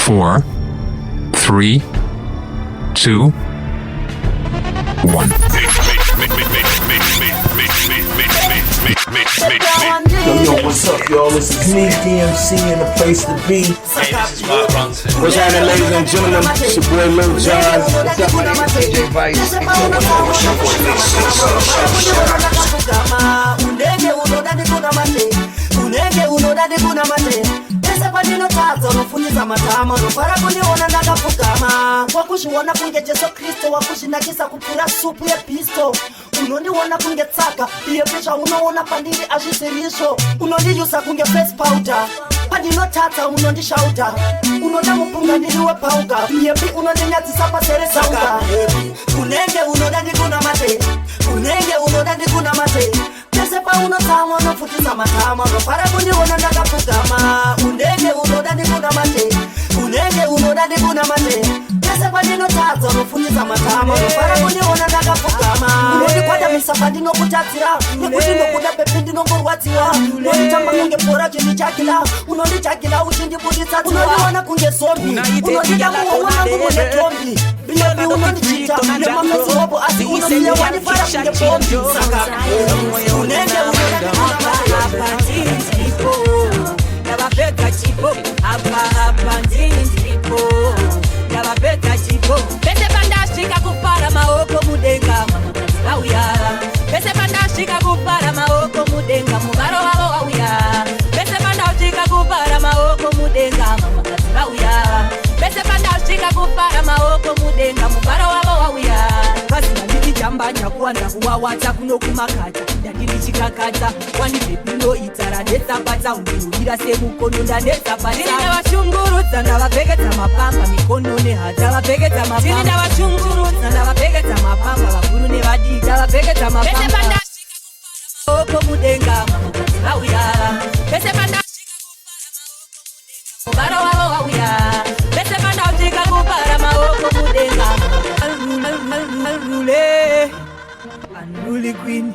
4, 3, 2, 1. Yo, what's up, y'all? This is me, DMC, and the place to be. Hey, this is Mark Ronson. What's happening, ladies and gentlemen? It's your boy Lil Jon. What's up, DJ Vice? Unofundiza matama unofara kuniona ndakapfugama wakushiona kunge Jesu Kristo wakushinakisa kupfura supu yepisto unondiona kunge tsaka iye pisha unoona pandiri azvisirizvo unondiyusa kunge face powder pandinotatsa unondishauta unoda mupunga ndiri wepauka yepi unondinyadzisa paseresauka unenge unoda ndikunamate unenge unoda ndikunamate pese paunotsamwa unopfutisa matama unofara kundiona ndakapfugama unenge unoda ndikunamate unenge unoda ndikunamate pese pandinotadza unofundisa matama unofara kundiona ndakapfugama unondikwatamisha pandinokutatsira nekuti ndokuda pepi ndinongorwadziwa unonditamba kunge bhora chindichakila unondichakila uchindibuditsa unondiona kunge zombi unondida muowanangu mune tombi biyebi unondichita nemameziwopo asi unosiye wandifara kunge bombi saka unenge unoda ndikunamate Yabapeka chipo, hapa ndini ndipo. Yabapeka chipo, pese pandashika kupara maoko mudenga auya. Pese pandashika kupara maoko mudenga mugaro walo auya. Pese pandashika kupara maoko mudenga auya. Pese pandashika kupara maoko mudenga mugaro walo auya. Kasi ndini jambanya kuanda kuwawata kuno kumakata. Ndini chikakata, wani pepino itara nesabata undirira semukono ndanesabata. Tini ndavashungurudza ndavapfekedza mapamba mikono nehata vapfekedza mapamba. Tini ndavashungurudza ndavapfekedza mapamba vakuru nevadiki ndavapfekedza mapamba. Pese pandasvika kupara maoko mudenga auya. Pese pandasvika kupara maoko mudenga mugaro wavo auya. Pese pandasvika kupara maoko mudenga Unruly Queen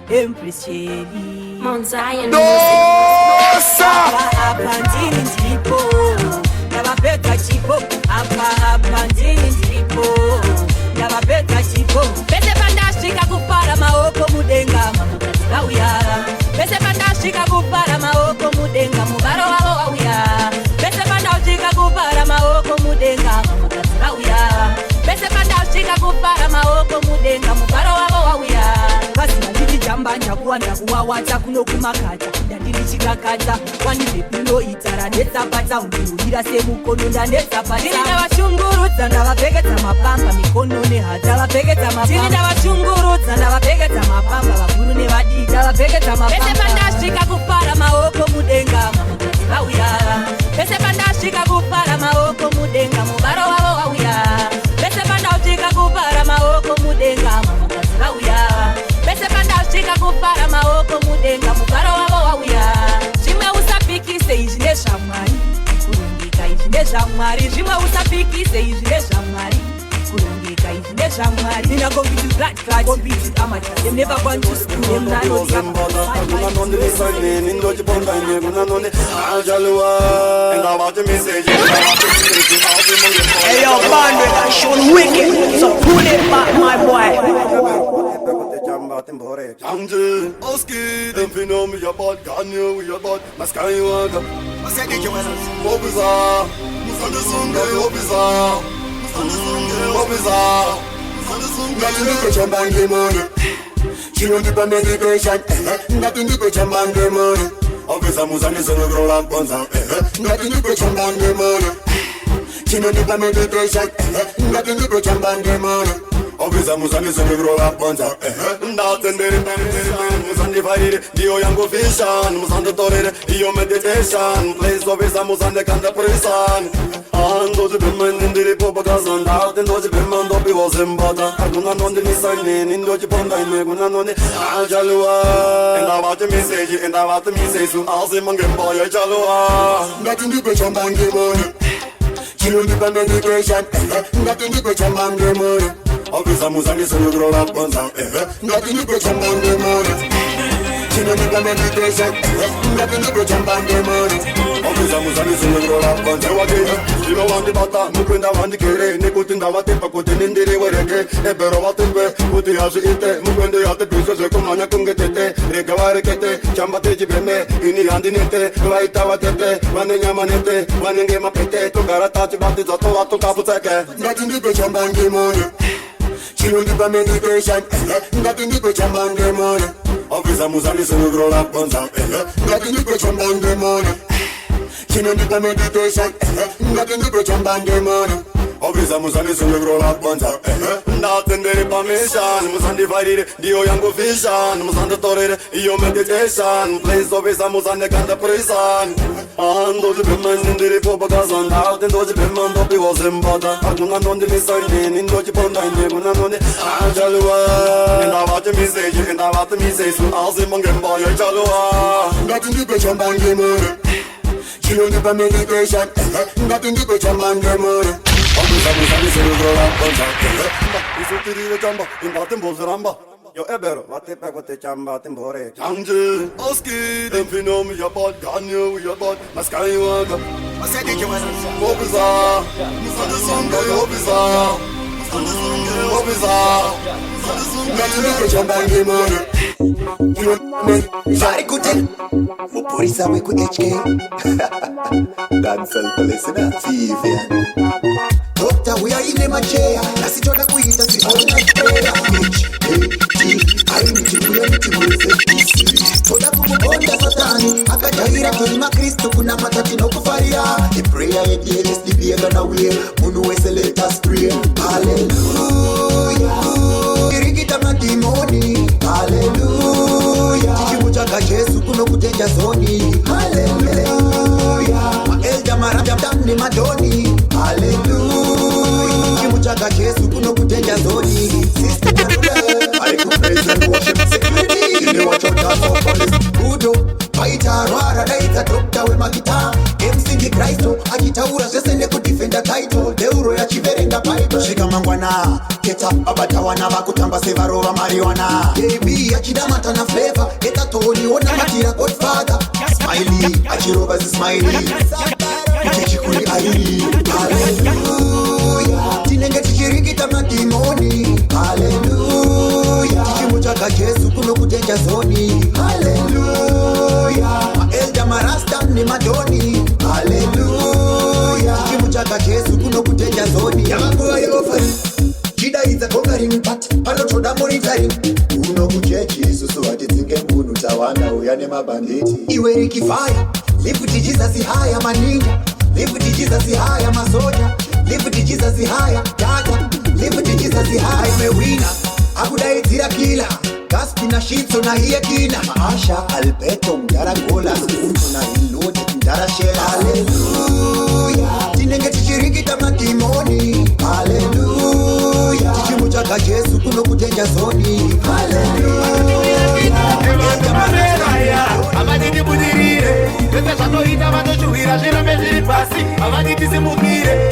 Empress Shady Mount Zion hapa ndini ndipo Yabapeka chipo hapa ndini ndipo Yabapeka chipo pese pandashika kupara maoko mudenga auya. Pese pandashika kupara maoko mudenga mugaro wavo auya. Pese pandashika kupara maoko mudenga auya. Pese pandashika kupara maoko mudenga mugaro wavo auya. Kasi ndiri jambanya kuwanda kuwawata kuno kumakata ndiri chikakata wani pepino itara nesabata undirira semukono ndanesabata. Tini ndavashungurudza ndavapfekedza mapamba mikono nehata vapfekedza mapamba. Tini ndavashungurudza ndavapfekedza mapamba vakuru nevadiki ndavapfekedza mapamba. Pese pandasvika kupara maoko mudenga auya. Pese pandasvika kupara maoko mudenga mugaro wavo auya. Pese pandasvika kupara maoko mudenga auya. Pese pandasvika kupara maoko mudenga mugaro wavo auya. Zvimwe usapikise izvi ndezvamwari kurongeka izvi ndezvamwari. Zvimwe usapikise izvi ndezvamwari kurongeka izvi ndezvamwari. Nina compete black card compete amateur them never gone to school them not know the Hey, yo, Bandit, that's showing wicked. So pull it back, my boy. Jungle, Oski, them finna me your bot, Kanye with your bot, my Skywalker. What's that get you as Mobizar, Musanda Sunday, Mobizar, Mobizar, nothing to put your bank money. She don't keep a medication, nothing to put your bank money. Officer Musanda Sunday, grow up on some, nothing to put your bank money. She don't keep a medication, nothing to put your bank money. Officer Musandi Sunday grow up onza ndatendere Musandi fight dio yango vision Musandi torere dio meditation place officer Musandi kanda prison ando de bemendiri popakaza ndatendo de bemando biwo zimbata akuna nonde nisane nindo de ponda ine kuna nonde ajalwa and about the message and about the message so alse mangembo ya jalwa ndatindu pechamba ngemone chino ndipa medication ndatindu pechamba ngemone Officer Musandi Sunday grow up on some, nothing to put your money. chinonipa meditation ngati ndikuchamba ndemoni ofisa muzanisunungrola konze wake ilo wandibata mukwenda wandikere nekuti ndavatepa kuti nindiriwereke ebero vatepe kuti hazviite mukwende yatepise zvekumhanya kungetete rega varekete chamba techipeme ini handinete vaita vatete vane nyama nete vanenge mapete togara tachivatidza tova tokaputseke ngati ndikuchamba ndemoni chinondipa meditation ngati ndikuchamba ndemoni ofisa muzanisunungrola konze ngati ndikuchamba ndemoni chinondipa meditation ngati ndikuchamba ndemoni ofisa muzanisunungrola konze ndatendere pamishan musandivarire ndiyo yangu vision musanditorere iyo meditation please ofisa musandikanda prison andozipemani ndiripopakaza ndati ndozipema ndopiwozimbata akuna ndondimisainini ndochipondaine kuna ndondi ajaluwa ndavati miseji ndavati misesu azimongembayo jaluwa ngati ndikuchamba ndemoni chinondipa meditation ngati ndikuchamba ndemoni ofisa muzanisunungrola konze isutiriwe chamba imbati mboziramba yo ebero vatepa kuti chamba timbore chanje oski emfinom yabot ganyo yabot maskai wanga masedike ofisa musandisonga ofisa ofisa ngati ndikuchamba ndemoni Vari kuti muporisa weku HK Dancehall listener Vivian Dokta uyaine macheya nasitoda kuita siona prayer aimchikuya mchimurize toda kumukonda satani akajaira kelima kristu kuna matati nokufaria prayer yedienesdibiega na uye munu wese let us pray hallelujah irikita madimoni hallelujah chichimuchaka Jesu kuno kutenja zoni hallelujah maelda marabya mdamni madoni hallelujah chichimuchaka Jesu kuno kutenja zoni sister I could praise and worship security you know what you're done for police udo paita rwara daita dokta we magita MC Kristo akitaura zvese nekudefenda title deuro ya chiverenga bible svika mangwana keta abatawana vakutamba sevarova mariwana baby achidamata na flavor eta toni ona matira godfather smiley achirova zismiley ichikuri ai hallelujah tinenge tichirikita madimoni hallelujah chichimuchaka Jesu kuno kutenja zoni hallelujah maelda marasta ni madoni hallelujah chichimuchaka Jesu kuno kutenja zoni yamangoa yofari chida iza conquering but panotoda monitoring uno kuchechi isusu watidzinge munhu tawana uya nemabhanditi iwe rikifaya lifuti Jesus haya maninja lifuti Jesus haya masoja lifuti Jesus haya tata lifuti Jesus haya imewina akudaidzira kila gaspi na shitso na hiye kina maasha alberto mdaragola uno na iloti mdarashela hallelujah tinenge tichirikita madimoni hallelujah chichimuchaka Jesu kuno kutenja zoni hallelujah avaditi budirire vese zvatoita vanochuhwira zvirambe zviri pasi avaditi simukire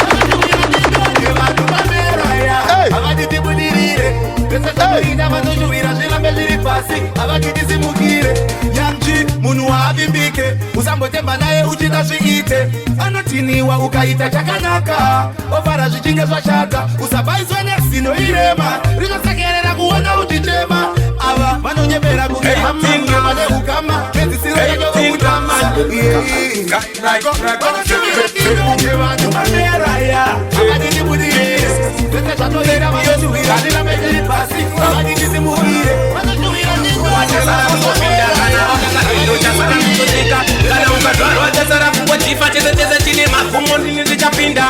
vantu vameraya avaditi budirire vese zvatoita vanochuhwira zvirambe zviri pasi avaditi simukire yanji munhu waavimbike usambotemba naye uchida zviite anotiniwa ukaita chakanaka ofara zvichinge zvashata usabaiswa nezino irema rinosekerera kuona uchitema ava vanonyepera kuehaminge vane ukama edzisiro yakeukutama vantu vameraya avaditi budirire vese zvatoita vanochuhwira zvirambe zviri pasi avaditi simukire vanochuhwira kana ukadwarwa tasara kungochifa chese chine magumo ndini ndichapinda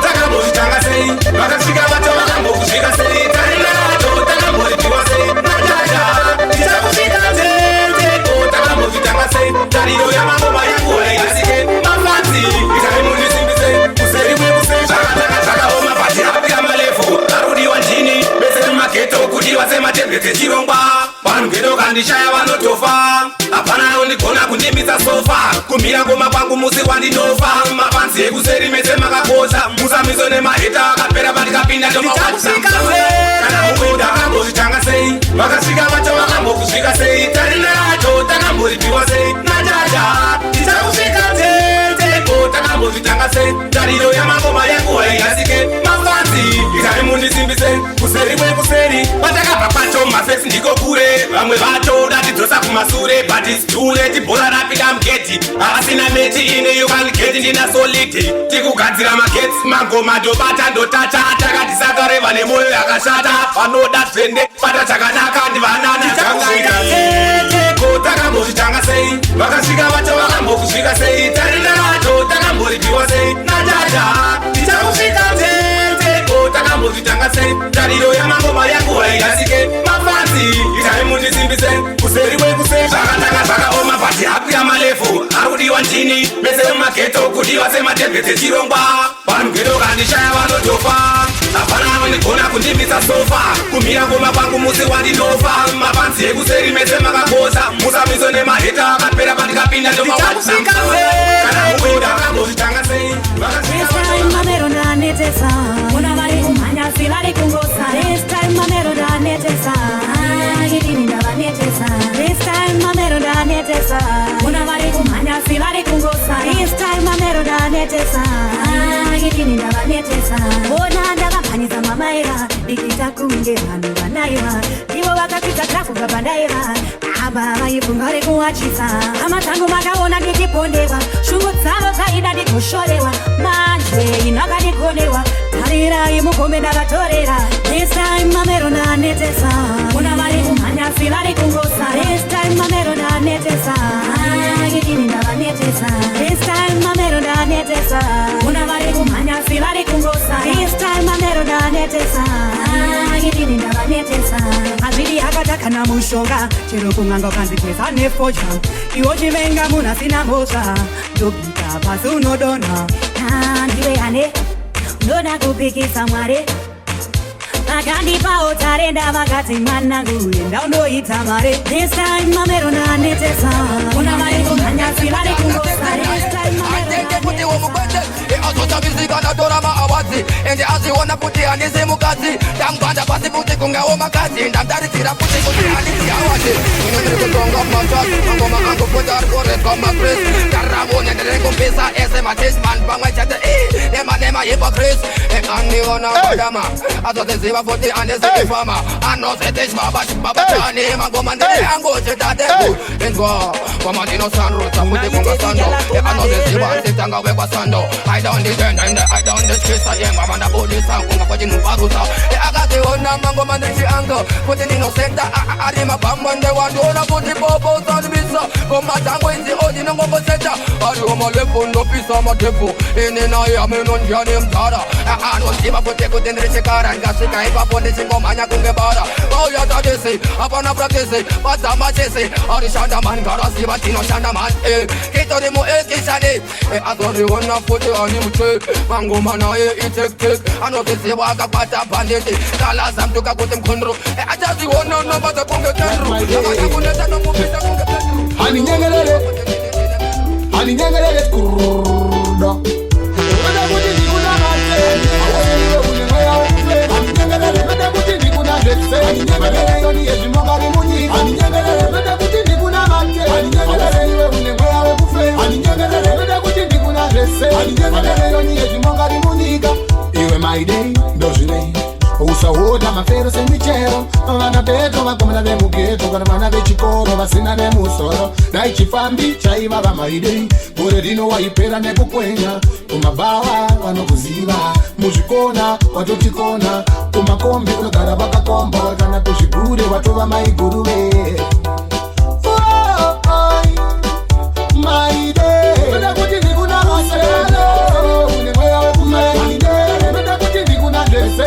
takambozvitanga sei vakasvika vato vakambokuzvika sei tainato takambozvitiwa sei natata tichakusvika nzenzeko takambozvitanga sei tariro yamangoma yangu hairasike mafanzi ikaimundisimbisei kuseri kwekusei zvakataka zvakaoma bhati rapika malefo arudiwa njini vese mumageto kudiwa sematembete chirongwa vanhu gedokandishaya vanotofa hapana anondigona kundimbisa sofa kumhira ngoma kwangu musi wandinofa mapanzi ekuseri mese makakoa vakakosa musamizo nemaheta akapera patikapinda kana mumwenda akambozvitanga sei vakasvika vacho vakambokuzvika sei tarina racho takamboripiwa sei natata tichakusvika teteko takambozvitanga sei tariro yamangoma yangu haiyasike mafanzi ikamundisimbise kuseri kwekuseri patakabva pacho mafesi ndiko kure vamwe vacho datidzosa kumasure but is too late bhora rapinda mugeti asina meti ine yukanigeti ndina solidi tikugadzira magetsi mangoma ndobata ndotata takatisakareva nemwoyo yakashata vanoda zvende bata chakanaka ndivananaako takambozvitanga sei vakasvika vacho vakambokuzvika sei tarina racho takamboripiwa sei natata tichakusvika teteko takambozvitanga sei tariro yamangoma yangu haiyasike mafanzi itaimundisimbise kuseri kwekuseri zvakatanga zvakaoma pati hapu yamalefu ari kudiwa ndini mese mumageto kudiwa sematembete chirongwa vanhu geto kandishaya vanotofa hapana vanogona kundimisa sofa kumhira ngoma kwangu musi wandinofa mapanzi ekuseri mese makakosa musamiso nemaheta akapera pandikapinda ndomawakusika kana mumwenda akambozvitanga sei bona ndavamhanyisa mamaira ikitakunge vanhu vanaiva ivo vakapita takuga pandaiva aba vaibvunga rekuwachisa hama dzangu makaona ndichipondewa shungu dzavo dzaida ndikoshorewa manje inakandikonewa tarirai mugombe ndakatorera this time mamero ndanetesa kuna vari kumhanyasi vari kungosa this time mamero ndanetesa ikini ndavanetesa this time mamero ndanetesa kuna vari kumhanyasi vari kungosa this time mamero ndanetesa ikini ndavanetesa azvidi akatakana mushonga chero kunganga ukanzipesa nefoja iwo chivenga munhu asina mhosva ndobika pasi unodonha ndiwe ane ndoda kupikisa mwari vakandipawo tarenda vakati mwanangu enda undoita mare this time mamero nanetesa kuna vari kumhanyasi vari kungosa azotavisikanadora maawadzi ende aziona kuti handisi mukadzi ndangwanda pasi kuti kungawo makadzi ndamdarisira kuti kuti handisi awadi inondiri kutonga mantwasi mangoma angu kuti ari kuredwa makris ndaravone ndiri kumbisa ese matisman pamwe chete nema hypocris ekandivona madama azotiziva futi handisifama anozitishbabachibabachani mangoma ndiri yangu chitateku inzwa kwamandinosanrutsa kuti kungasando anoziziva nditanga wekwasando I don't defend and I don't discuss I am a body sound kunga kwa jinu barusa akationa mangoma ndichianga kuti ndinosenta arima pambande wandona kuti bobo sanbisa koma tango inzi odi nongomoseta ari omalepo ndopisa matepo ine naye ameno njani mtara anondiva kuti ndirichikara ndikasvika ipapo ndichingomhanya kunge bara auya tadisi apana praktisi padzama chese arishanda mani ngaraziva tinoshanda mani kitori muekishani azoriona futi ani muche mangoma naye itektek anokiziva akakwata banditi kalaza mtuka kuti mkhondro achaziona nabata kunge tendru akakuneta nomupita kunge tendru aninyengelele kurda wena kuti ndikuna mate aweliwe unemweya ukufe aninyengelele wena kuti ndikuna ndese aninyengelele yoni yezvimongari munyika aninyengelele wena kuti ndikuna mate aninyengelele iwe unemweya ukufe aninyengelele wena kuti ndikuna ndese aninyengelele yoni yezvimongari munyika iwe maidei ndozvirei usahoda mafero semichero vana vedu vakomana vemugeto kana vana vechikoro vasina nemusoro dai chifambi chaiva vamaidei gore rino waipera nekukwenya kumabhawa vanokuziva muzvikona watotikona kumakombi kunogara vakakomba kana kuzvigure watova maiguruve maidei veda kuti ndikuna masero une mweya wekumaidei veda kuti ndikuna ndese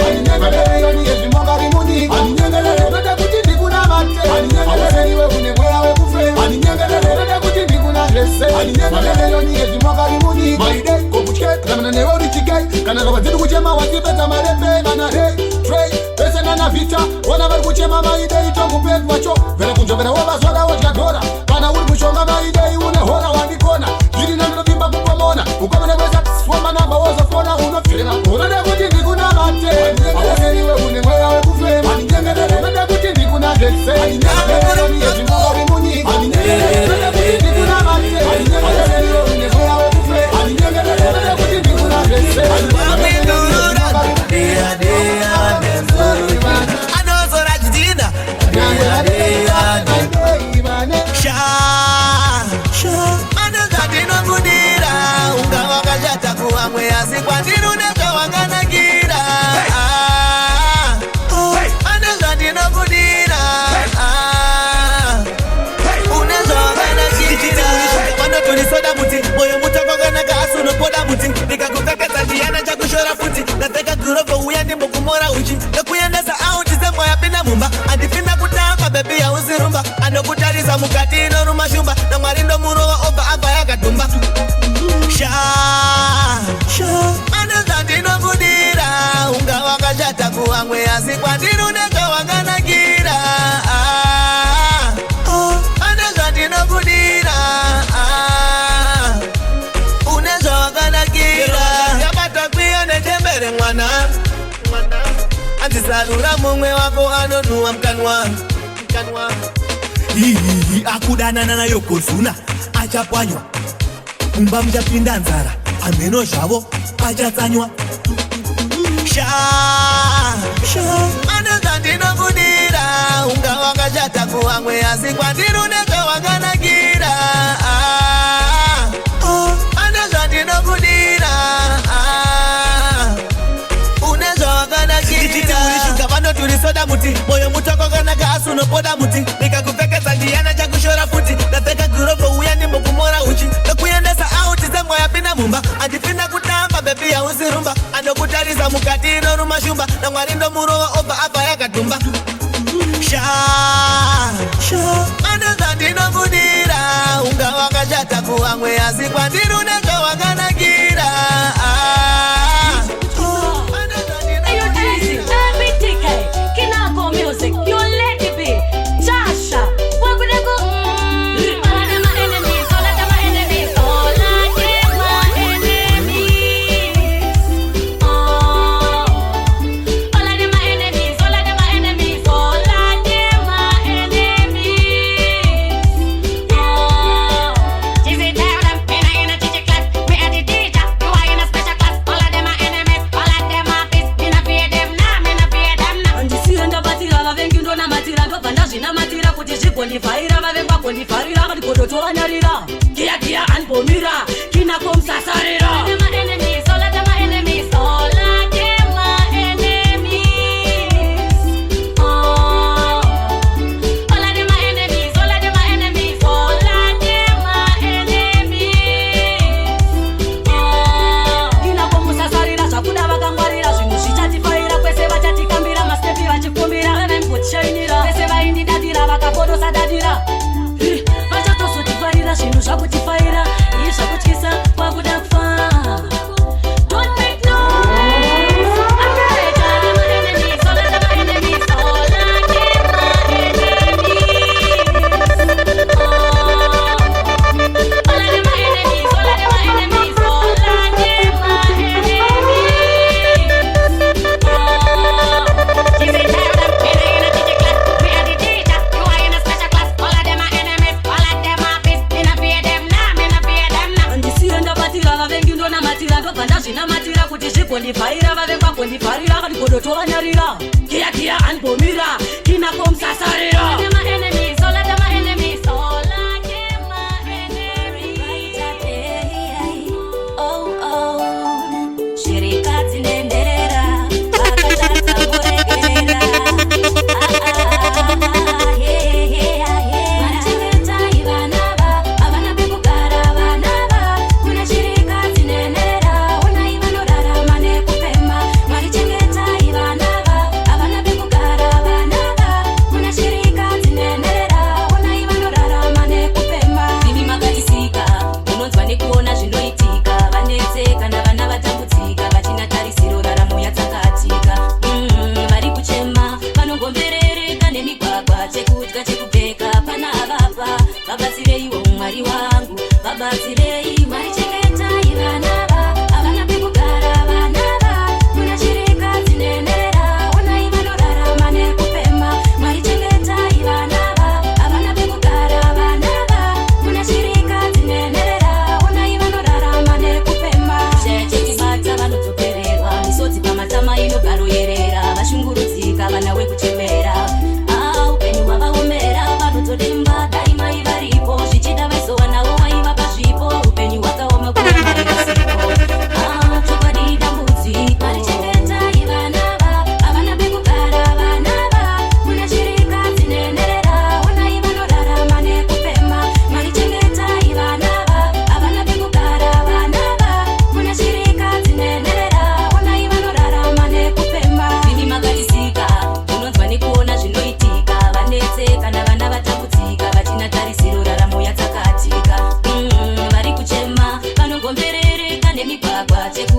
yoni yezvimongari munyika aninyengelele veda kuti ndikuna mate aninyengelele iwe une mweya wekufe aninyengelele veda kuti ndikuna ndese aninyengelele yoni yezvimongari munyika maide kokutye kana newe uri chigai kana kava dziri kuchema watipedza marepe kana rei trey pese nana vita vona vari kuchema maidei tongupeki vacho vera kunzvovera wevazvada wodyadhora kana uri mushonga maidei une hora wandikona zviri nandinopimba kukomona ukomene kwesati sifoma namba wozofona unofi ndinova muti ndikakupfekesa ndiyana chakushora futi ndateka gurovo uya ndimbokumora uchi ndokuyendesa auti semwa yapinda mumba andipinda kutamba bebi yausirumba anokutarisa mukati inoruma shumba namwari ndomurova obva abva yakadhumba aneza ndinokudira unga wakashata kuwamwe asi kwandiruneka wakanakira aneza ndinokudira uneza wakanakira yabata kwiyo nechembere mwana andisarura mumwe wako anonuwa mkanwa akudanana nayo kozuna achapwanywa mumba muchapinda nzara ameno zvavo achatsanywa aneza ndinokudira unga wakashata kuwamwe asi kwandiruneka wakanakira aneza ndinokudira uneza wakanakira ulishuka vanoturisoda muti moyo mutokokanaka asi unopoda muti ndikakupfekesa ndiyana chakushora futi ndateka gurovo uya ndimbokumora uchi ndokuyendesa auti semwa yapinda mumba andipinda kutamba bebi yausirumba anokutarisa mukati inoruma shumba namwari ndomurova obva abva yakadhumba aneza ndinokudira unga wakashata kuwamwe asi kwandiruneka wakanakira Kondifaira mavemba kondifarira kodikodotovanarira kia kia anbomira kinakomsasarira kinakomusasarira zvakuda vakangwarira zvinhu zvichatifaira kwese vachatikambira mastepi vachikumbira vembotishainira kwese vaindidadira vakapodosadadira vachatozotifarira zvinhu zvakutifaira iye zvakutyisa kwakuda kufa. Don't make noise. Akaita my enemies, all of my enemies, all of them my enemies. All of them my enemies, all of them my enemies, all of them my enemies. She said, tell them, we ain't in a teacher class, we are the teacher, you are in a special class. All of them my enemies, all of them my peace. Me not fear them now, me not fear them now. Andisiyo ndabatira vavengi ndonamatira ndobva ndazvinamatira kuti zvigondifaira vavengwa gondifarira kadigodotovanarira kia kia anbomira kinakomsasarira. All of them my enemies, all of them my enemies, all of them my enemies. Oh oh, shirikati nenderera vakatadza kuregerera. Vachengetai vanava havana pekugara vanava kuna shirikati nenderera onai vanorarama nekupemha. Varichengetai vanava havana pekugara vanava kuna shirikati nenderera onai vanorarama nekupemha. Imi makaisika unonzwa nekuona zvinoitika vanetseka navana vatambudzika vachina tarisiro raramo yatsakatika. Vari kuchema vanongomberereka nemigwagwa chekudya chekupfeka pana avapa. Vabatsireiwo mwari wangu vabatsirei. Varichengetai vanava havana pekugara vanava kuna shirikati nenderera onai vanorarama nekupemha. Varichengetai vanava havana pekugara vanava kuna shirikati nenderera onai vanorarama nekupemha. Chechekibata vanotopfererwa misodzi pamatama inogaroyerera vashungurudzika vana wekuchembera. Upenyu hwavaomera vanotodemba daimai varipo zvichida vaizowana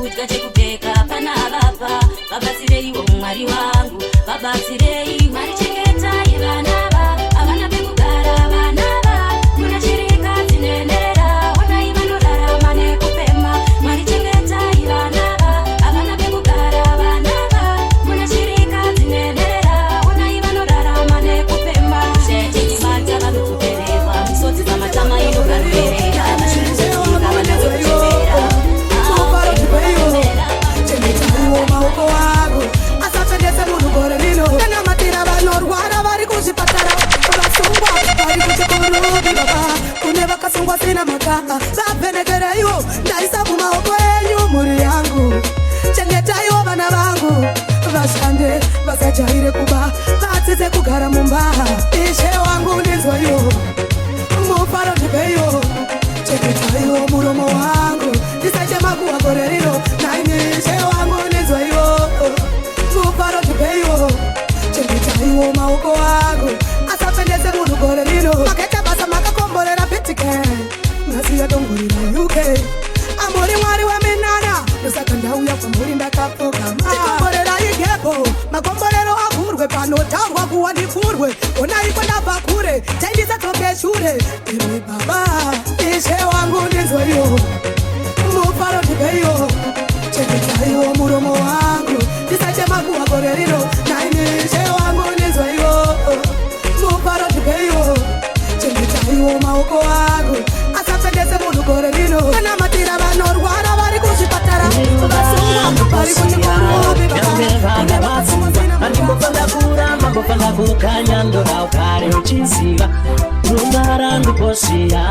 chekudya chekupfeka pana avapa. Vabatsirei Mwari wangu, vabatsirei Mwari, chengetai vana ava, havana pekugara vana ava. Muna shirika dzinenderera, onai vanorarama nekupema. Mwari, chengetai vana ava, havana pekugara vana ava. Muna shirika dzinenderera, onai vanorarama nekupema. Shetikibata vanotupereka, misodzi dzamatama inogarwerera. Vashirika vanazochemera. Maoko wangu asapendeze munhu gore rino. Kana matira vanorwara vari kuzvipatara, vasungwa vari kuchikurubi baba, kune vakasungwa sina makaka. Vavhenekereiwo ndaisa mumaoko enyu mhuri yangu. Chengetaiwo vana vangu, vashande vasajaire kuba, vatsitse kugara mumba. Ishe wangu ndinzwaiwo, mufaro ndipeiwo. Chengetaiwo muromo wangu, ndisaite makuwa gore rino. Nainise wangu ndinzwaiwo, mufaro ndipeiwo. Chengetaiwo maoko wangu asapendeze munhu gore rino. Makaita basa makakomborera pitike, ngasiya tongorira UK. Amuri Mwari weminana, ndosaka ndauya kwamuri ndakapfugama. Tikomborera igepo, makomborero avhurwe, panotaurwa kuwa ndifurwe. Onai kwandabva kure, taindisatoke shure. Iwe baba, Ishe wangu ndinzwaiwo, mufaro ndipeiwo. Chengetaiwo muromo wangu, ndisaite makuwa gore rino. Naini Ishe wangu ndinzwaiwo, mufaro ndipeiwo. Chengetaiwo maoko wangu asapendeze munhu gore rino. Kana matira vanorwara vari kuzvipatara, vasungwa vari kuchikurubi baba, Andimofanda kuramba, mbofanda kukanya, ndora ukare uchiziva. Rumba rangu posia,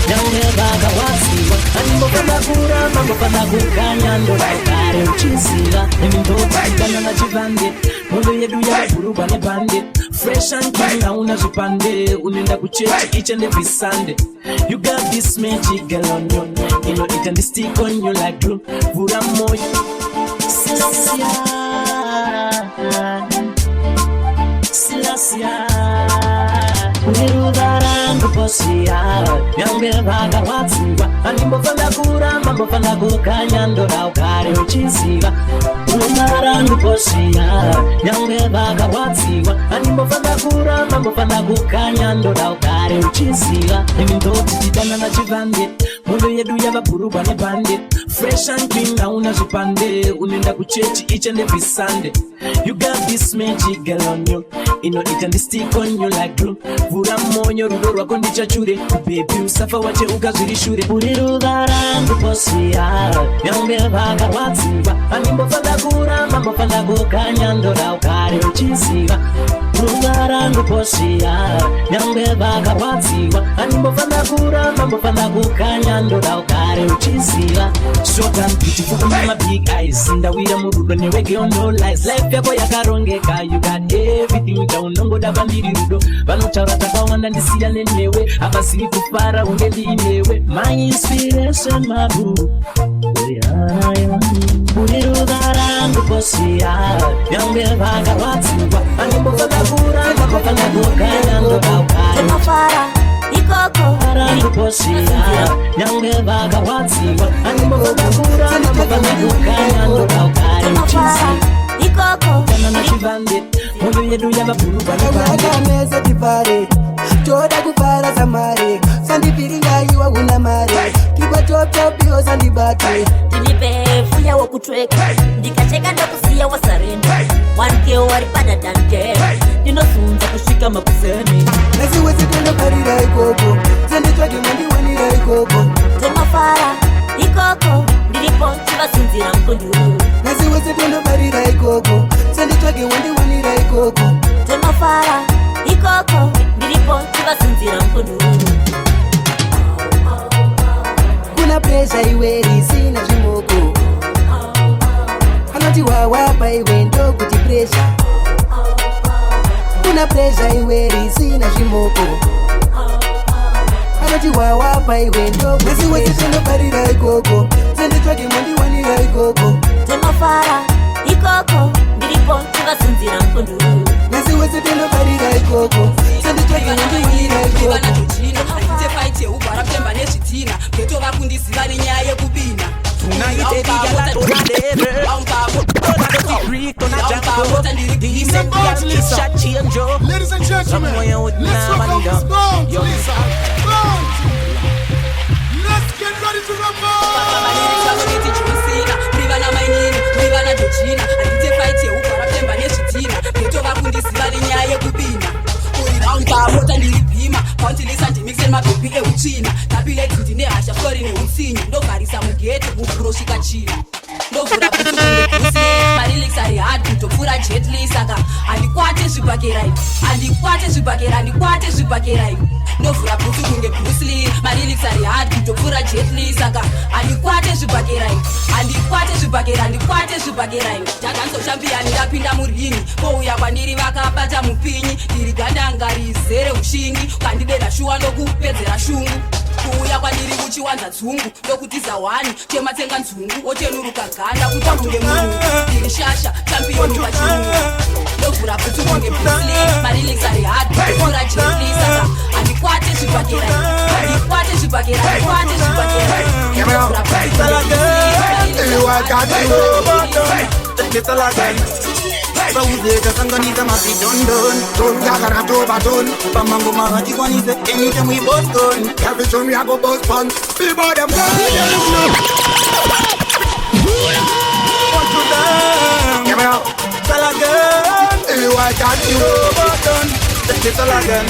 nyange vaga wasiwa. Andimofanda kuramba, mbofanda kukanya, ndora ukare uchiziva. Nimi ndota itana na chivande, mondo yedu ya burugwa ne bande. Fresh and clean, hauna zvipande, unenda kuchechi each and every Sunday. You got this magic girl on you, you know it and the stick on you like glue. Vura moyo, Silasia, Uniruda rangu posia, nyange vaga watiwa. Andimofanda kuramba, mbofanda kukanya, ndora ukare uchiziva. Rumba rangu posia, nyange vaga watiwa. Andimofanda kuramba, mbofanda kukanya, ndora ukare uchiziva. Nimi ndoti titana na chivande, mondo yedu yavaburugwa ne bande. Fresh and clean, hauna zvipande, unenda kuchechi each and every Sunday. You got this magic girl on you, you know it and the stick on you like glue. Vura moyo rudo rwako ndichachure, baby usafa wache ukazvirishure. Uri ruva rangu posia, nyange vaga watiwa. Andimofanda kuramba, mbofanda kukanya, ndora ukare uchiziva. Ruva rangu posia, nyange vaga watiwa. Andimofanda kuramba, mbofanda kukanya, ndora ukare uchiziva. Short and beautiful with my big eyes, ndawira murudo newege on no lies. Life yako yakarongeka, you got everything down. Nongo dava ndiri rudo, vanotaura takawanda ndisiyane newe. Havasiri kufara unge ndiinewe. My inspiration, my boo, Rihanna yangu. Uri ruva rangu posia, nyange vaga watiwa. Andimofanda kuramba, mbofanda kukanya, ndora ukare Temafara, ikoko, rangu posia, nyange vaga watiwa. Andimofanda kuramba, mbofanda kukanya, ndora ukare uchiziva. ikoko, Kana na chivande, mondo yedu yavaburugwa ne bande. Akameze tipare, toda kupara samare. Sandipiringa iwa una mare, kipa top top yo sandibate. tinipe fuya wokutweka, ndikacheka ndokusiya wasarenda. 1K wari pada dante, ndinosunza kusvika makuseni. Nasiwezi tendo parira ikoko, sanditwage mandi wanira ikoko. Temafara, ikoko, ndiripo chivasunzira mkonduru. Nasiwezi tendo parira ikoko, sanditwage wandi wanira ikoko. Temafara, ikoko, ndiripo chivasunzira mkonduru. Kuna pressure iweri sina zvimoko, anoti wawapa iwe ndo kuti pressure. Kuna pressure iweri sina zvimoko, anoti wawapa iwe ndo kuti pressure. Nasiwezi tendo parira ikoko, sanditwage wandi wanira ikoko. Temafara, ikoko, ndiripo chivasunzira mkonduru. Nasiwezi tendo parira ikoko, sanditwage wandi wanira ikoko. Tefaite ugwara pemba nezvitina petova kundiziva nenyaya yekubina. Tonight, baby, girl, and Bounce Lisa. Ladies and gentlemen, let's welcome Miss Bounce Lisa. Bounce. Let's get ready to rumble. Mota ndiripima kauntilisa ndimixeni mabhepi euchina tapile dziti nehasha sori neutsinyi ndogarisa mugete kukurosvika china ndovhura kutukunekusi marilix ari hard kutopfuura jetli saka handikwate zvibhakerai ndovhura kuti kunge brusli marilix ari hard kutopfuura jetli saka handikwate zvibhakerai ndakanzoshambiani ndapinda murini kouya kwandiri vakabata mupinyi ndiri gandanga rizere ushingi ukandideda shuwa ndokupedzera shungu kuuya kwandiri kuchiwanza dzungu ndokutiza wani tematsenga nzungu otenuruka ganda kuti kunge munhu ndiri shasha champiyoni pachirungu ndovhura kuti kunge brusli marilix ari hard kutopfuura jetli saka handikwate zvibhakerai Saudeka sanganiza mapidondon Tongagara tobaton Pamango mahati kwanise anytime we both gone Every time we go both fun People them go Give me out Salagan I got you Roboton Take it Salagan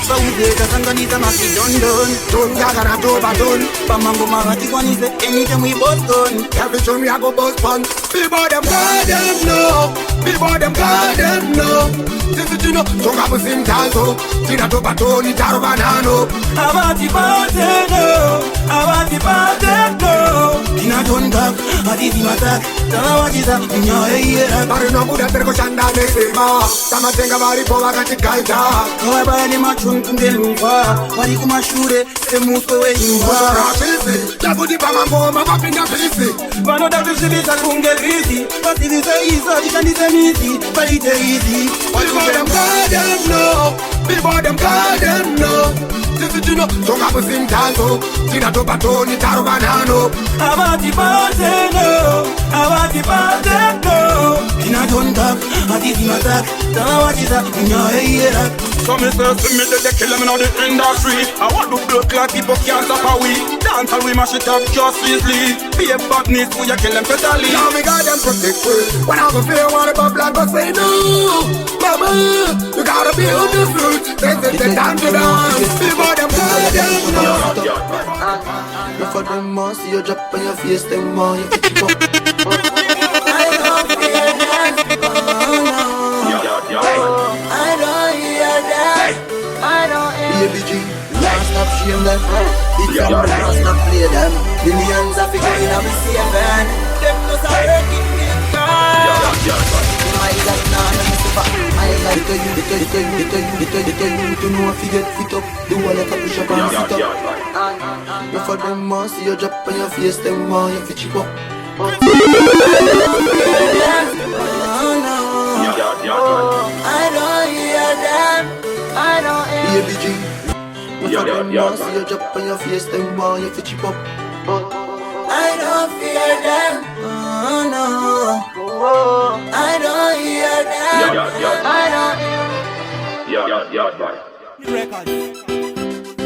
Saudeka sanganiza mapidondon Tongagara tobaton Pamango mahati kwanise anytime we both gone Every time we go both fun People them know Before them garden, no. This is you know, don't have a sim tazo. Tina to batoni, taro banano. Avati pateno. Tina don't back, Aditi matak. Tawajiza, Nya, Barino Buddha Percoshanda, Nesima. Tamatenga Vari Pova Katika. However, any machun Kundelumba. Warikuma Shure, the Musko way in Rapisi. Tabudi Pamambo, Mapinga Pisi. One of the cities are Kungel Risi. But it is easy, it can be easy, but it's easy. Before them garden, no. This is you know, don't have a sim tazo. Tina to batoni, taro banano. Avati pateno. Tina don't back, Aditi matak. Tawajiza, Nya, So me say, me they kill them in the industry. I want to blood clot people can't stop a we. Dance and we mash it up just easily. Be a badness, we a kill them fatally. Now we got them protect we. When I go feel want to blood, but say no. Mama, you gotta be on the fruit. This is the time to dance. Before them garden, before them more, see you drop on your face, them more, you keep up. Shame them, it's from the past not play them. Millions of people in a seven. Them just a wrecking me car. My life now, my life to you to know if you get fit up. Do all like a push up and sit up. Before them more, see you drop on your face, them more you fit chip up. I don't hear them. I don't hear them. Before them now, see you drop on your face, them boy, you fit chip up. I don't fear them, oh no. I don't hear them, I don't.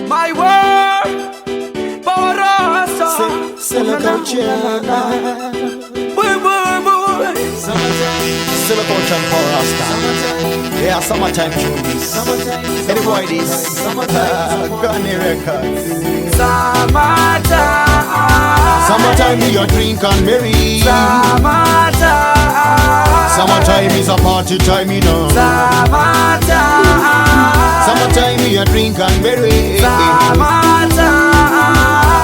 My word, Barasa. Silicon China. Silicon China Power Rasta. Yeah, summertime tunes. Any boy this? Gunny Records. Summertime me a drink and merry. Summertime is a party time, you know. Summertime me a drink and merry.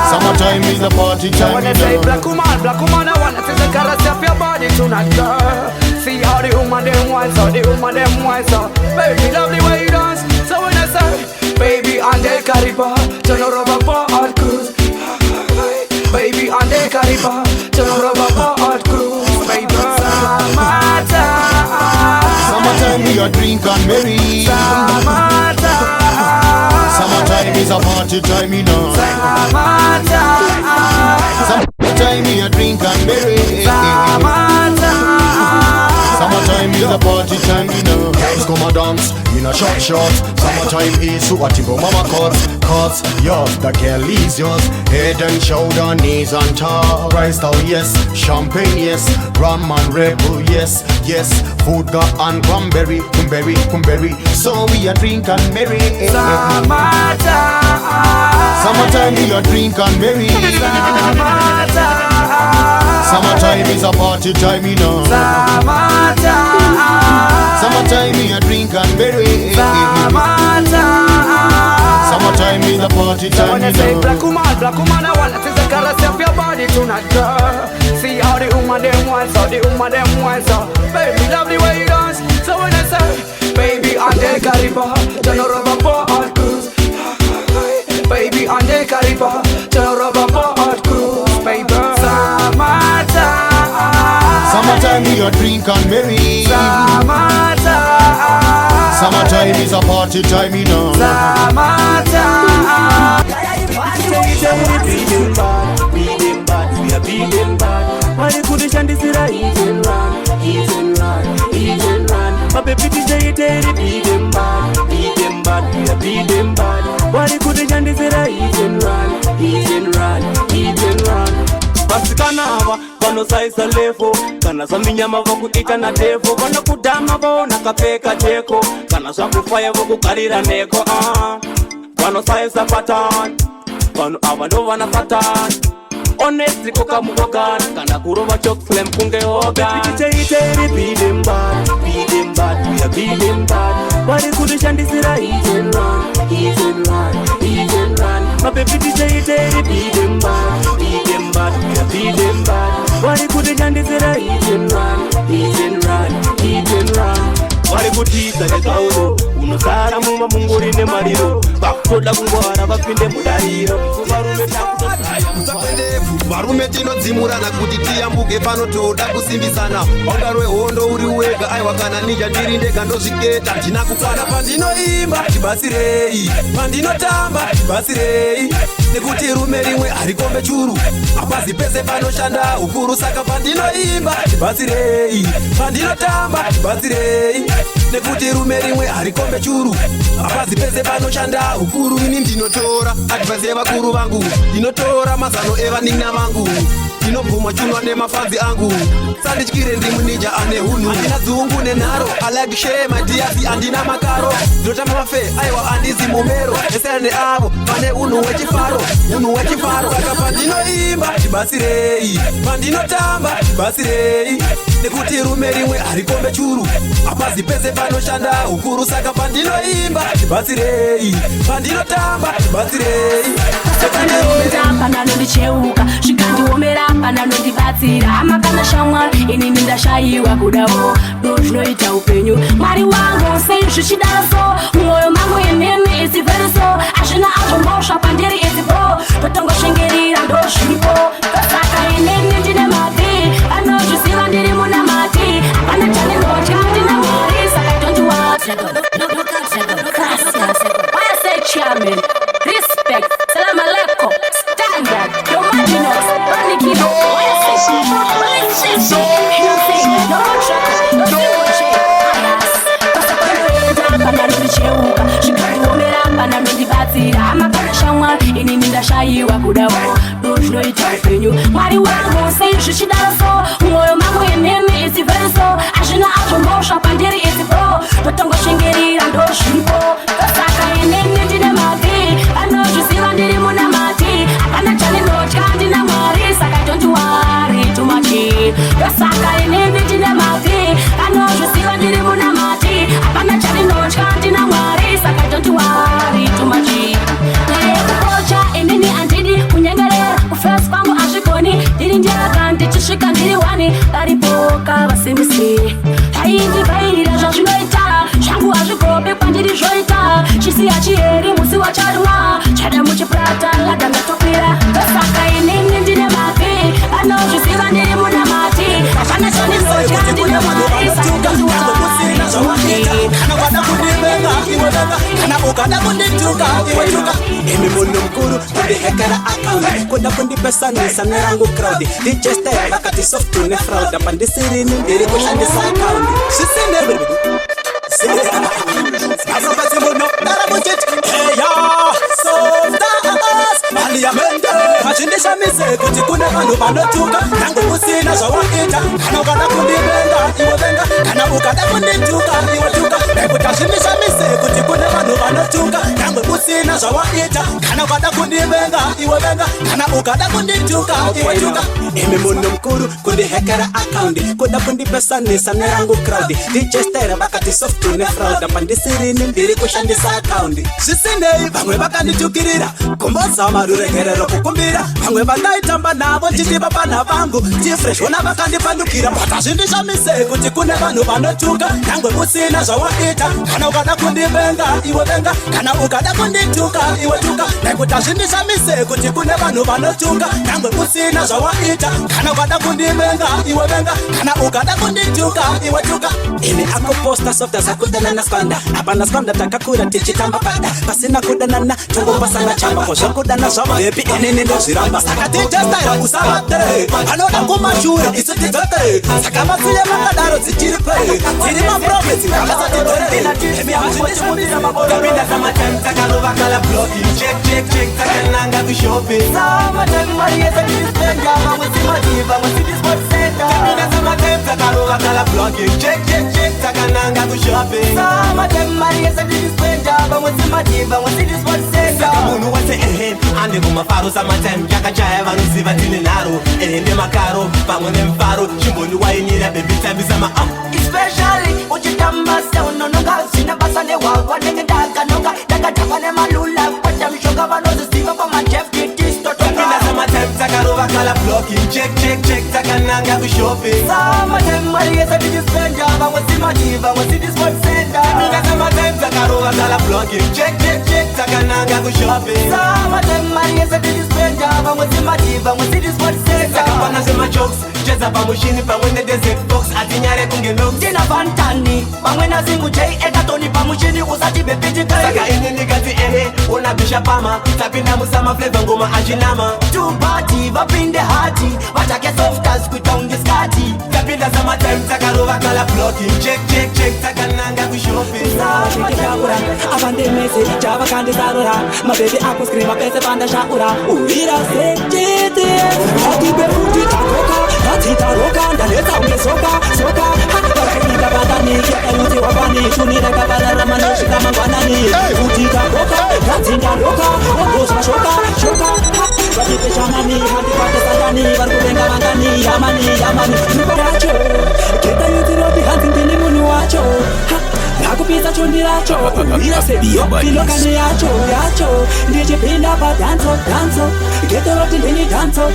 Summertime is a party time, you know. Say black woman, I wanna feel the caress of your body tonight, girl. See how the woman them wants, so baby, love the way you dance. So when I say, baby, and they carry bar, turn her over for hard cruise. Baby, and they carry bar, turn her over for hard cruise. Baby, summertime me a drink and merry. Summertime is a party time, you know. Summertime me a drink and merry. Summertime is a party time. a short shorts. Summertime is so what you go mama cause yours, the girl is yours. Head and shoulder, knees on top. Rice down, yes, champagne, yes, rum and Red Bull, yes, yes. Food got and cranberry. So we a drink and merry. Summertime we a drink and merry. Summertime is a party time, you know. Summertime we a drink and merry. Summertime is a party time, when I say black woman, I want to take a caress of your body tonight, girl. See how the woman them wants, Baby, love the way you dance. So when I say, baby, and they carry bar, turn a rubber for hard cruise. Baby, and they carry bar, turn a rubber for hard cruise, baby. Summertime we a drink and merry. Summertime is a party time, you know. Beat them bad. Why you couldn't stand this era? Eat and run. My baby DJ, beat them bad. We are beat them bad. Why you couldn't stand this era? Eat and run. Vasikana hava vanosaisa lefo kana zvaminyama vokuita natevo vanokudhama vaona kapfeka teko kana zvakufaya vokugarira neko vanosaisa patani vanhu ava ndo vana satani honestly kokamugogana kana kurova chokflame kunge hoga ticheiteri beat them bad we are beat them bad varikudishandisira hit and run my baby ticheiteri beat them bad we are beat them bad varikudishandisira hit and run varikutiza nezvauno unosara mumba mungori nemariro vakutoda kungwara vapinde mudariro varume tinodzimurana kuti tiyambuke panotoda kusimbisana wanga rwehondo uri wega aiwa kana ninja ndiri ndega ndozviketa ndina kukwana pandinoimba tibasirei pandinotamba tibasirei nekuti rume rimwe harikombe churu apazi pese panoshanda ukuru saka pandinoimba tibasirei pandinotamba tibasirei nekuti rume rimwe harikombe churu apazi pese panoshanda ukuru ini ndinotora advise yevakuru vangu ndinotora mazano evanina vangu ndinobvuma chunwa nemafanzi angu sandityire ndimunija ane hunhu andina dzungu nenharo I like to share my dears andina makaro ndinotamba mafe aiwa andizi mumero esera neavo pane unhu wechifaro saka pandinoimba tibasirei pandinotamba tibasirei nekuti rume rimwe harikombe churu apazi pese panoshanda ukuru saka pandinoimba tibasirei pandinotamba tibasirei pananondicheuka zvikandiomera pananondibatsira hama kana shamwari inini ndashayiwa kudawo ndo zvinoita upenyu mwari wangu sei zvichidaro mwoyo mangu inini isiveriso hazvina azvombosva pandiri izipo totongoshingerira ndo zvipo saka inini ndine mati anozviziva ndiri munamati hapana chaningotya ndina mwari saka chairman respect salam alaikum standard your marginals running it up inini ndashayiwa kudawo ndozvinoita upenyu mwari wangu sei zvichidaro mwoyo mangu inini isiveriso hazvina azvombosva pandiri izipo totongoshingerira ndozvipo saka inini ndine mati anozviziva ndiri munamati hapana chanindotya ndina mwari saka tondiwari tumachi saka inini ndine mati anozviziva ndiri munamati hapana chanindotya ndina mwari saka tondiwari tumachi inini andidi kunyengerera kufesi kwangu azvikoni ndiri ndiaka ndichisvika ndiri wani daripoka vasimbisi haindivhairira zvazvinoita zvangu hazvigope kwandiri zvoita chisiya chiheri musi wacharimwa chada muchipurata ladangatopira saka inini ndine mapi anozviziva ndiri munamati hapana chanizotya ndine mwari kana kundituka imi munhu mukuru kundihekera akaunti kuda kundipesanisa nerangu crowd ndichestaya vakati soft nefraud apa ndisirini ndiri kushandisa akaunti zvisine Asopesimuno, Narabujit, Heya, Softas, Aliamente, Hashindisha Mise, Kutikune Manu Banotuka, Nangu Kusina, Shawakita, Kanokana Kundibenga, Iwabenga, Kanabukada Kundituka, Iwatuka, Neputashindisha Mise, Kutikune Manu Banotuka, Nangu Kusina, Shawakita, Kanokana Kundibenga, Iwabenga, Kanabukada Kundituka, Iwatuka, Imimuno Mkuru, Kundi Hekara Akaundi, Kuda Kundi Pesani, Sanerangu Crowdy, Dichester, Bakati Softune Fraud, Pandisiri, Nimbiri Kushandisa Akaundi, Sisine, Bangwe Bakani Tukirira, Kumbosa Marure Kerero Kukumbira, Bangwe Bandaitamba Nabo, Titi Babana Bangu, Tifresh, Wanabakandi Pandukira, Patashindisha Mise, Kutikune Banu Banotuka, Nangwe Musina, Zawakita, Kanogada Kundi Benga, Iwabenga, Kanabukada Kundi Tuka, Iwatuka, Nekutashindisha Mise, Kutikune Banu Banotuka, Nangwe Musina, Zawakita, Kanogada Kundi Benga, Iwabenga, Kanabukada Kundi Tuka, Iwatuka, Ini ako posta softa sakudana na skanda, Abana skanda takakura tichitamba pada, Pasina kudanana, Tungo pasana chamba, Kosha kudana shamba, Baby ini nindo shiramba, Sakati jasta ya kusabate, Anoda kumashure, isuti tote, Sakamasuye makadaro zichiripe, Tirima promise, Kamasa titore, Emi hachindisha misa mabora, Kabina sama time, Takalova kala blocking, Check, Takananga ku shopping, Sama time, Maria sa dispenga, Mawisi madiva, Mawisi disport center, Kabina sama time, Takalova kala blocking, Check, Takananga ku shopping, Sama time, Maria sa dispenga, Mawisi madiva, Mawisi disport center, Sakamunu wase ande kumafaro sama time, Yakachaya vanusiva tininaro, Ende makaro, Pamone mfaro, Chimbonu wainira, baby time sama especially, Uchitamba sound, no girls, Sina basane wawa, Nenge daga noga, Daga tapane malula, Pacha mishoga vanozu, Siva pa ma Jeff, Kitty, Toto, Kabina sama time, Takarova kala blocking, Check, Takananga ku shopping, Sama time, Maria sa dispenga, Mawasi madiva, Mawasi disport center, Kabina sama time, Takarova kala blocking, Check, Takananga ku shopping, Sama time, Maria sa dispenga, Mawasi madiva, Mawasi disport center, Sakapana sema jokes, Cheza pa mushini pa wene desert box, Atinyare kungeno, Tina Fantani, Pamwena zingu J, Egatoni pa mushini, Usati bepiti kai, Saka ini nigati unabisha pama, Tapina musama flavor ngoma ajinama, Two party, vapinde hati, Watake softers kutongi skati, Tapina sama time, Takarova kala blocking, Check, Takananga ku shopping, Sama time, Avande mese, Java kandi sarura, My baby aku scream, Pese panda shaura, Uira se, Chiti, Hati befuti takoka, Hati taroka, Daleta unge soka, Hakika badani, Yuti wabani, Tunira kabala ramano, Shikama wanani, Uti takoka, Hati taroka, Ogosa shoka, Wajipe shamani, hadi pate sadani, Varkubenga wangani, Yamani, Ruparacho, Keta yuti robi, Hansi ntini munu wacho, Nakupita chondiracho, Ira se bio, Pilokane yacho, Ndiye pinda pa danzo, Keta roti ntini danzo,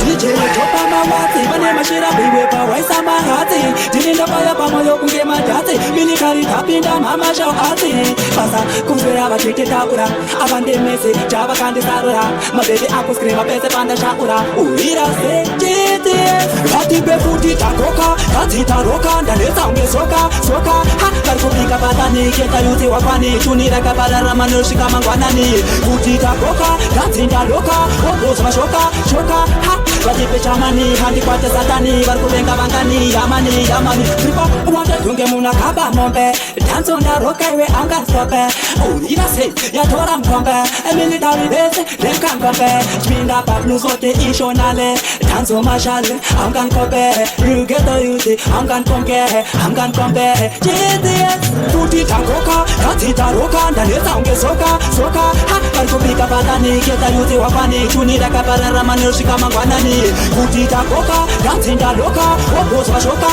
DJ Jopa mawati, Mane mashira biwe pa waisa mahati, Jininda paya pa moyo kunge majati, Milikari tapinda mama shao ati, Pasa kumswera batike takura, Avande mese, Java kandi sarura, My baby aku scream, Pese panda shaura, Uira se chiti, Hati befuti takoka, Hati taroka, Ndaleta unge soka, Karkubika batani, Keta yuti wapani, Tunira kabala ramano shikama ngwanani, Uti takoka, Hati ndaloka, Ogosa shoka, Wajipe chamani, handi kwate satani, Varkubenga wangani, Yamani, Tripa, Wanda tunge muna kaba mombe, Danzo nda roka iwe anga sope, Uira se, ya tora mkombe, Military base, Lemkan kombe, Spinda pa blues ote ishonale, Danzo mashale, Amgan kombe, Rugeto yuti, Amgan kombe, GTS, Tuti takoka, Hati taroka, Ndaleta unge soka, Varkubika batani, Keta yuti wapani, Tunira kabala ramano shikama ngwanani, Uti takoka, Hati ndaloka, Ogosa shoka,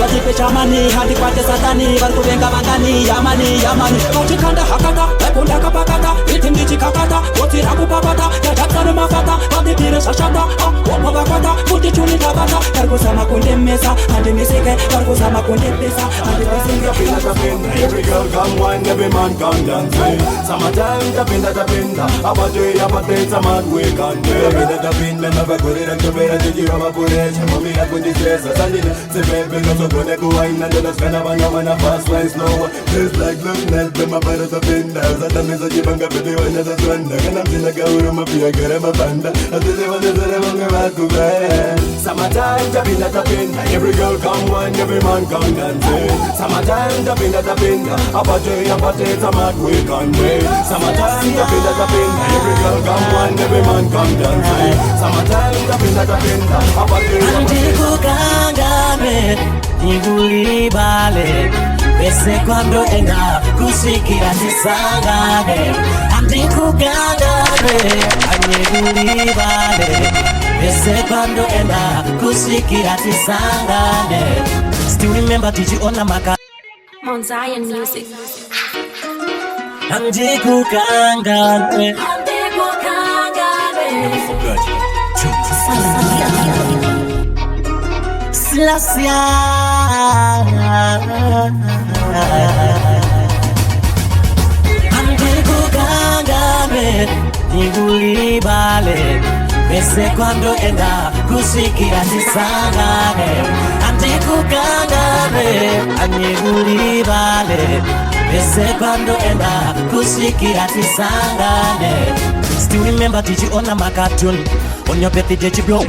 Wajipe chamani, handi kwate satani, Varkubenga wangani, Yamani, Kachikanda hakata, Epunda kapakata, Itimdichi kakata, Koti raku papata, Tajaksanu mafata, Kandi pire shashata, Opo bakata, Kuti chuni tabata, Kargusa makunde mesa, Handi misike, Kargusa makunde pesa, Handi misike, tapinda. Every girl come wine, every man come dance. Summertime, tapinda. Apate, some mad way can do. Tapinda, never go there and to bear the year of a police. Mommy, I put this dress, I did it. Say, baby, no so gonna go wine and then I spend a man a fast wine slow. Just like look nice, them a better tapinda. As I miss a jibanga, but they were not a surrender. And I'm in a girl room of your girl, I'm a banda. I did it when they're to bed. Summertime, tapinda. Every girl come wine, every man come dance. Summertime, tapinda. Apate, some mad way can do. Summertime, tapinda. Every girl come wine, every man come dance. Summertime, tapinda. Apate, Antikukangame, nigulibale. Pese cuando enda kusikira tisangane. Antikukangame, nigulibale. Pese cuando enda kusikira tisangane. Still remember tijiona maka Mount Zion Music. Antikukangame. Never forgot. Slasia Antikukangame, nigulibale. Pese cuando enda kusikira tisangane. Antikukangame, nigulibale. Pese cuando enda kusikira tisangane. Still remember tijiona makatun on your birthday blow.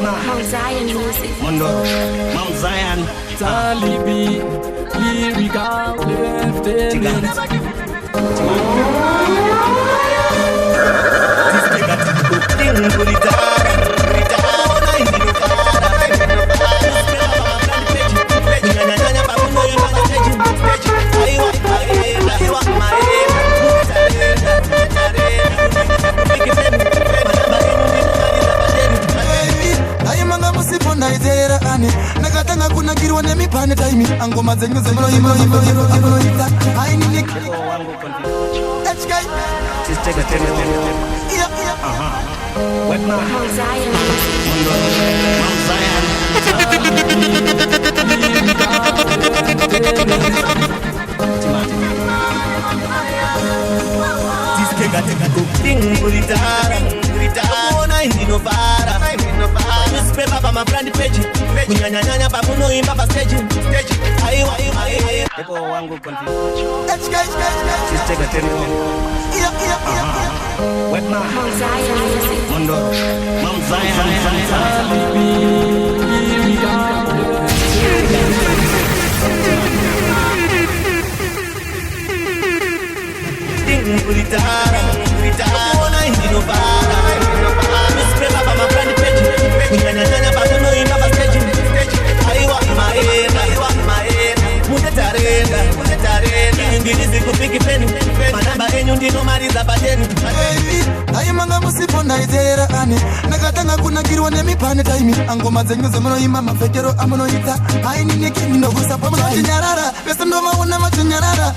Mount Zion Music. Mount Zion. Talibi, lyrical, lieutenant. Nakatanga kunakirwa nemipane taimi angoma zenyu zenyu haini nik HK just take a 10 Mount Zion Newspaper pa my brand page. Kunyanyanya pa kuno imba pa stage. Aiwa. Epo wangu continue. HK just take a 10 Mount Zion Music. Mount Zion. Newspaper pa my brand page. Kunyanyanya pa kuno imba pa stage. Aiwa. Mutetarenda. Ingilizi kupiki peni. Manamba enyu ndino mariza pateni. Aimanga musipo ndaitera ane nakatanga kunakirwa nemipane taimi angoma zenyu zemunoimba mafekero amunoita haini nekingi ndogusa pa munotinyarara pesa ndomaona matinyarara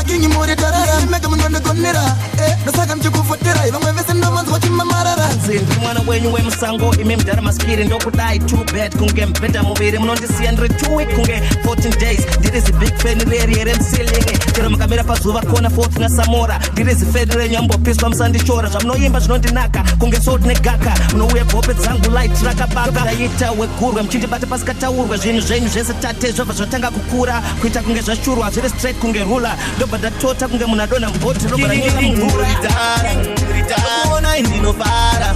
kingi muri tarara mega munondegonera ndosaka mchikufotera ivamwe vese ndomanzwa chimamarara Ndi mwana wenyu wemusango ime mdara maskiri ndokudai too bad kunge mpeta muviri munondisiya ndiri 2 week kunge 14 days ndiri zibig fan reri remsilinge chero mukamera pazuva kona 4 na samora ndiri zifedere nyambopiswa musandishora zvamunoimba zvinondinaka kunge sort negaka munouya gope dzangu light rakabaka ndaita wegurwa muchindibata pasikataurwa zvinhu zvenyu zvese tate zvobva zvatanga kukura kuita kunge zvashurwa zviri straight kunge rula ndobva ndatota kunge munhu adona mboti robva ranyika mvura ona indinofara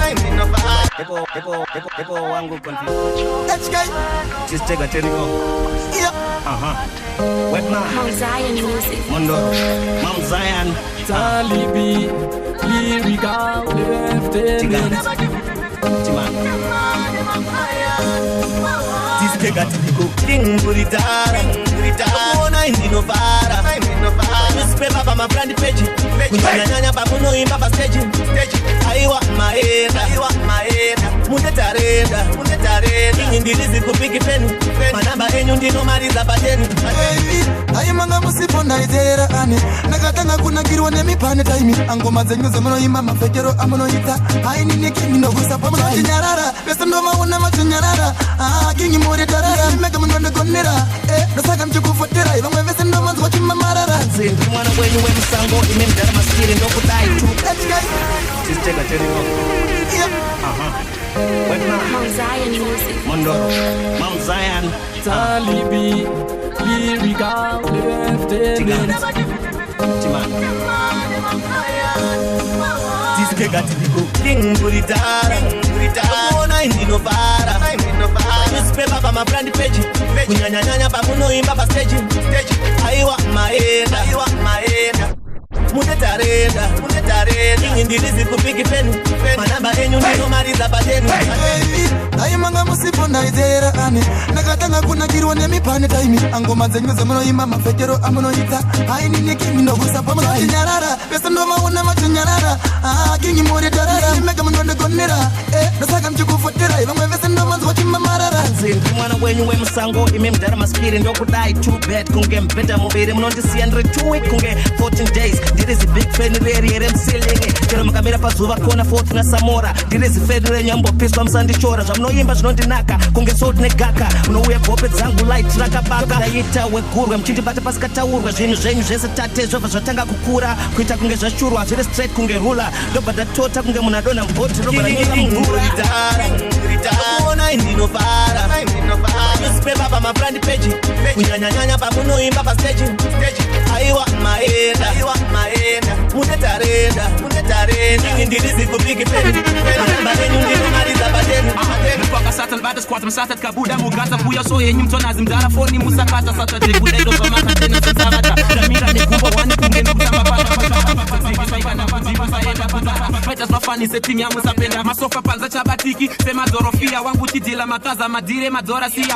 Epo wangu continue. HK just take a 10 Mount Zion Music. Mount Zion. Talibi, lyrical, lieutenant. Ona indinofara. Newspaper pa my brand page. kunyanyanya pamunoimba pastage aiwa maenda munetarenda inyi ndirizi kupiki peni manamba enyu ndinomariza pateni aimanga musipo ndaitera ane nakatanga kunakirwa nemipane taimi angoma dzenyu dzemunoimba mafekero amunoita ainini kingi ndokusapa munotinyarara pese ndomaona machonyarara kingi muri tarara mega munondogonera ndosaka mchikufotera ivamwe vese ndomanzwa chimamarara nzindi mwana wenyu wemusango ime mdara masikiri ndokudai tu tisiteka teriko Mount Zion music. Mondoro, Mount Zion. Talibi, lyrical, Tisiteka teriko King Buritara Kuona indinovara Newspaper pa mabrandi page kunyanyanya pamunoimba pa stage aiwa maenda munetarenda inyi ndirizi kupiki peni manamba enyu ndinomariza pateni aimanga musipo ndaitera ane nakatanga kunakirwa nemipane taimi angoma dzenyu dzemunoimba mafekero amunoita ainini kingi ndokusapa munotinyarara pese ndomaona machonyarara kingi muri tarara mega munondogonera ndosaka mchikufotera ivamwe vese ndomanzwa chimamarara nzindi mwana wenyu wemusango ime mdara masikiri ndokudai too bad kunge mpeta muviri munondisiya ndiri 2 week kunge 14 days ndirizi big fan reri here msilingi chero mukamira pazuva kona 40 na samora ndirizi fan renyu ambopiswa musandichora zvamunoimba zvinondinaka kunge salt negaka unouya gope dzangu light rakabaka ndaita wegurwe muchindibata pasikataurwa zvinhu zvenyu zvese tate zvobva zvatanga kukura kuita kunge zvashurwa zviri straight kunge rula ndobva ndatota kunge munhu adona mboti ndobva ndanyika mvura kuona indinovara newspaper pa mabrandi page kunyanyanya pamunoimba pa stage aiwa maenda munetarenda inyi ndirizi kupiki peni manamba enyu ndinomariza pateni Mpaka sata lbata squat msata kabuda mugata buya so yenyu mtonazi mdara foni musakata sata tekuda ndo zamaka tena sasavata damira nekumbo wani kunge nukutamba Fighters mafani setting ya musapenda masofa panza chabatiki sema zorofia wangu chidila makaza madire madora siya